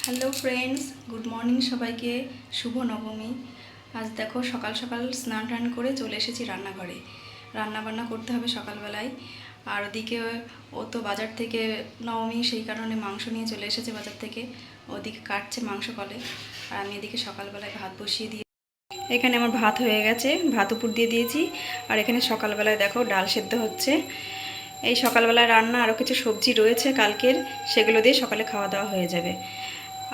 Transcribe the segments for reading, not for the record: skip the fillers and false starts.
Hello friends, good morning সবাইকে। শুভ নবমী। আজ দেখো সকাল সকাল স্নান টান করে চলে এসেছি রান্নাঘরে। রান্নাবান্না করতে হবে সকালবেলায়। আর ওদিকে ও তো বাজার থেকে নবমী, সেই কারণে মাংস নিয়ে চলে এসেছে বাজার থেকে। ওদিকে কাটছে মাংস কলে, আর আমি এদিকে সকালবেলায় ভাত বসিয়ে দিয়ে এখানে আমার ভাত হয়ে গেছে, ভাত উপর দিয়ে দিয়েছি। আর এখানে সকালবেলায় দেখো ডাল সেদ্ধ হচ্ছে। এই সকালবেলায় রান্না আরও কিছু সবজি রয়েছে কালকের, সেগুলো দিয়ে সকালে খাওয়া দাওয়া হয়ে যাবে।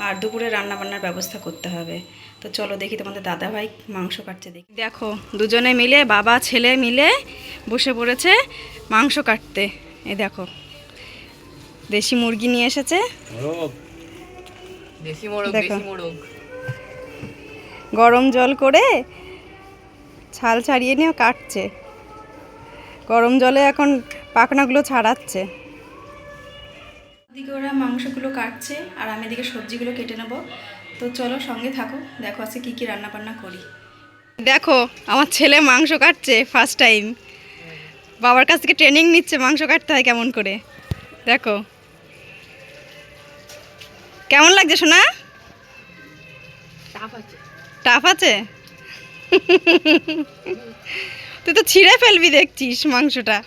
আর দুপুরে রান্না বান্নার ব্যবস্থা করতে হবে। তো চলো দেখি, তোমাদের দাদাভাই মাংস কাটছে দেখি। দেখো দুজনে মিলে, বাবা ছেলে মিলে বসে পড়েছে মাংস কাটতে। এই দেখো দেশি মুরগি নিয়ে এসেছে। দেখো গরম জল করে ছাল ছাড়িয়ে নিয়ে কাটছে। গরম জলে এখন পাখনাগুলো ছাড়াচ্ছে। এদিকে ওরা মাংসগুলো কাটছে আর আমি এদিকে সবজিগুলো কেটে নেব। তো চলো সঙ্গে থাকো, দেখো আজকে কী কী রান্না বান্না করি। দেখো আমার ছেলে মাংস কাটছে ফার্স্ট টাইম। বাবার কাছ থেকে ট্রেনিং নিচ্ছে মাংস কাটতে হয় কেমন করে। দেখো কেমন লাগছে শোনা? টাফ আছে। তুই তো ছিঁড়ে ফেলবি দেখছিস মাংসটা।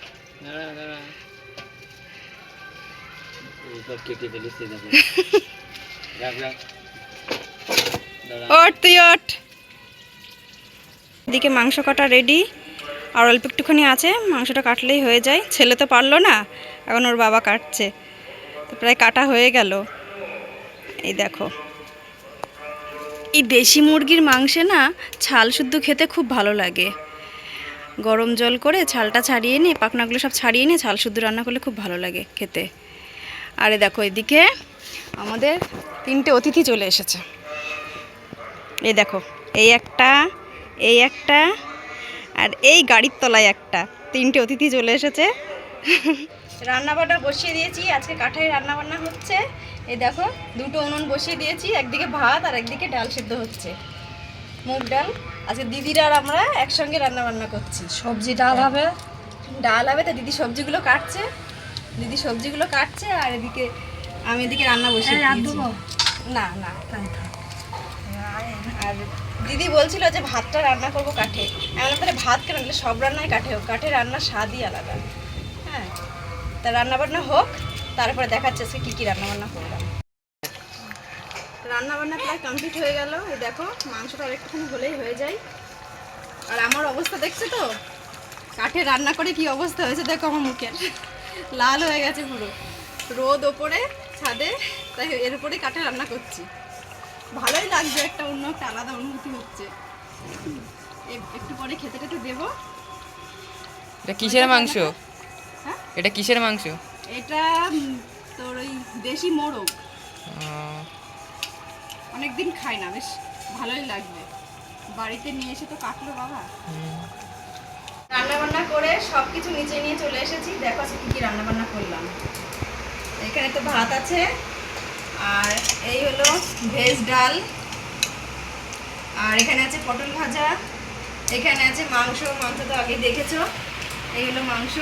ওঠ তুই ওঠ। এদিকে মাংস কাটা রেডি, আর অল্প একটুখানি আছে, মাংসটা কাটলেই হয়ে যায়। ছেলে তো পারলো না, এখন ওর বাবা কাটছে। তো প্রায় কাটা হয়ে গেল। এই দেখো এই দেশি মুরগির মাংসে না ছাল শুদ্ধ খেতে খুব ভালো লাগে। গরম জল করে ছালটা ছাড়িয়ে নিয়ে, পাখনাগুলো সব ছাড়িয়ে নিয়ে ছাল শুদ্ধ রান্না করলে খুব ভালো লাগে খেতে। আরে দেখো এদিকে আমাদের 3টে অতিথি চলে এসেছে। এই দেখো এই একটা, এই একটা, আর এই গাড়ির তলায় একটা। 3টে অতিথি চলে এসেছে। রান্নাবান্না বসিয়ে দিয়েছি, আজকে কাঠায় রান্নাবান্না হচ্ছে। এই দেখো 2টো উনুন বসিয়ে দিয়েছি, একদিকে ভাত আর একদিকে ডাল সেদ্ধ হচ্ছে, মুগ ডাল। আজকে দিদিরা আর আমরা একসঙ্গে রান্নাবান্না করছি। সবজি ডাল হবে, তো দিদি সবজিগুলো কাটছে, আর এদিকে আমি এদিকে রান্না বসিয়ে দিয়েছি। না না, আর দিদি বলছিল যে ভাতটা রান্না করবো কাঠে। এমন তাহলে ভাত কেন, তাহলে সব রান্নাই কাঠে হোক, কাঠে রান্নার স্বাদই আলাদা। হ্যাঁ, তা রান্নাবান্না হোক, তারপরে দেখাচ্ছে আজকে কী কী রান্নাবান্না করলাম। রান্নাবান্না প্রায় কমপ্লিট হয়ে গেল। এই দেখো মাংসটা আর একটুখানি হলেই হয়ে যায়। আর আমার অবস্থা দেখছো তো, কাঠে রান্না করে কি অবস্থা হয়েছে দেখো, আমার মুখের লাল হয়ে গেছে পুরো। রোদ ওপরে ছাদে, তাই এর উপরে কাঠে রান্না করছি। ভালোই লাগছে, একটা অন্য একটা আলাদা অনুভূতি হচ্ছে। একটু পরে খেতে টেতে দেবো। এটা কিসের মাংস? হ্যাঁ, এটা কিসের মাংস? এটা তোর ওই দেশি মোরগ। অনেকদিন খাই না, বেশ ভালোই লাগবে। বাড়িতে নিয়ে এসে তো কাটলো বাবা। রান্নাবান্না করে সব কিছু নিচে নিয়ে চলে এসেছি। দেখো আজকে কী কী রান্নাবান্না করলাম। এখানে তো ভাত আছে, আর এই হলো ভেজ ডাল, আর এখানে আছে পটল ভাজা, এখানে আছে মাংস তো আগেই দেখেছো। এই হলো মাংস,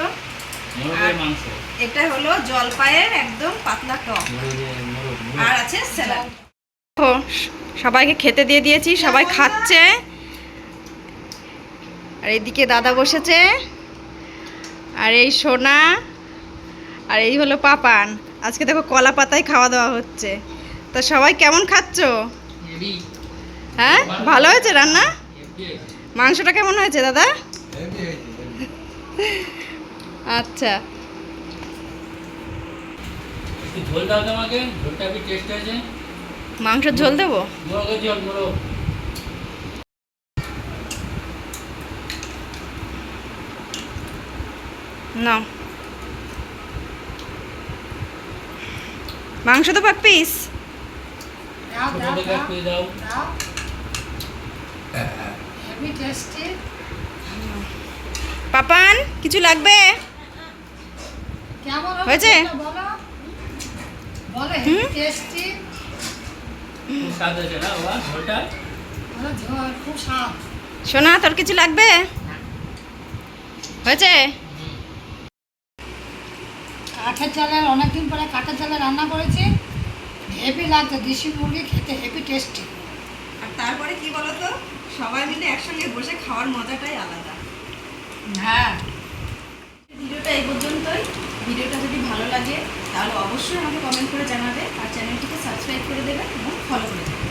আর এটা হলো জলপাইয়ের একদম পাতলা টক, আর আছে স্যালাড। সবাইকে খেতে দিয়ে দিয়েছি, সবাই খাচ্ছে। আর এদিকে দাদা বসেছে, আর এই সোনা, আর এই হলো পাপান। আজকে দেখো কলা পাতায় খাওয়া দাওয়া হচ্ছে। তা সবাই কেমন খাচ্ছো? হ্যাঁ, ভালো হয়েছে রান্না? মাংসটা কেমন হয়েছে দাদা? আচ্ছা, ঝোল দাও তোমাকে, ঝোলটা কি টেস্ট হয়েছে? মাংসের ঝোল দেবো? মোরগের ঝোল, মোরগ। না, মাংস তো 5 পিস। ছোট থেকে একটু দাও। পাপান কিছু লাগবে? হয়েছে? খুব স্বাদ হয়েছে না বাবা ঝোলটা? সোনা তোর কিছু লাগবে? হয়েছে? কাঠের চালের, অনেকদিন পরে কাঠের চালে রান্না করেছি। হেভি লাগতো, দেশি মুরগি খেতে হেভি টেস্টি। আর তারপরে কি বলতো, সবাই মিলে একসঙ্গে বসে খাওয়ার মজাটাই আলাদা। হ্যাঁ, ভিডিওটা এই পর্যন্তই। ভিডিওটা যদি ভালো লাগে তাহলে অবশ্যই আমাকে কমেন্ট করে জানাবে, আর চ্যানেলটিকে সাবস্ক্রাইব করে দেবে এবং ফলো করে দেবে।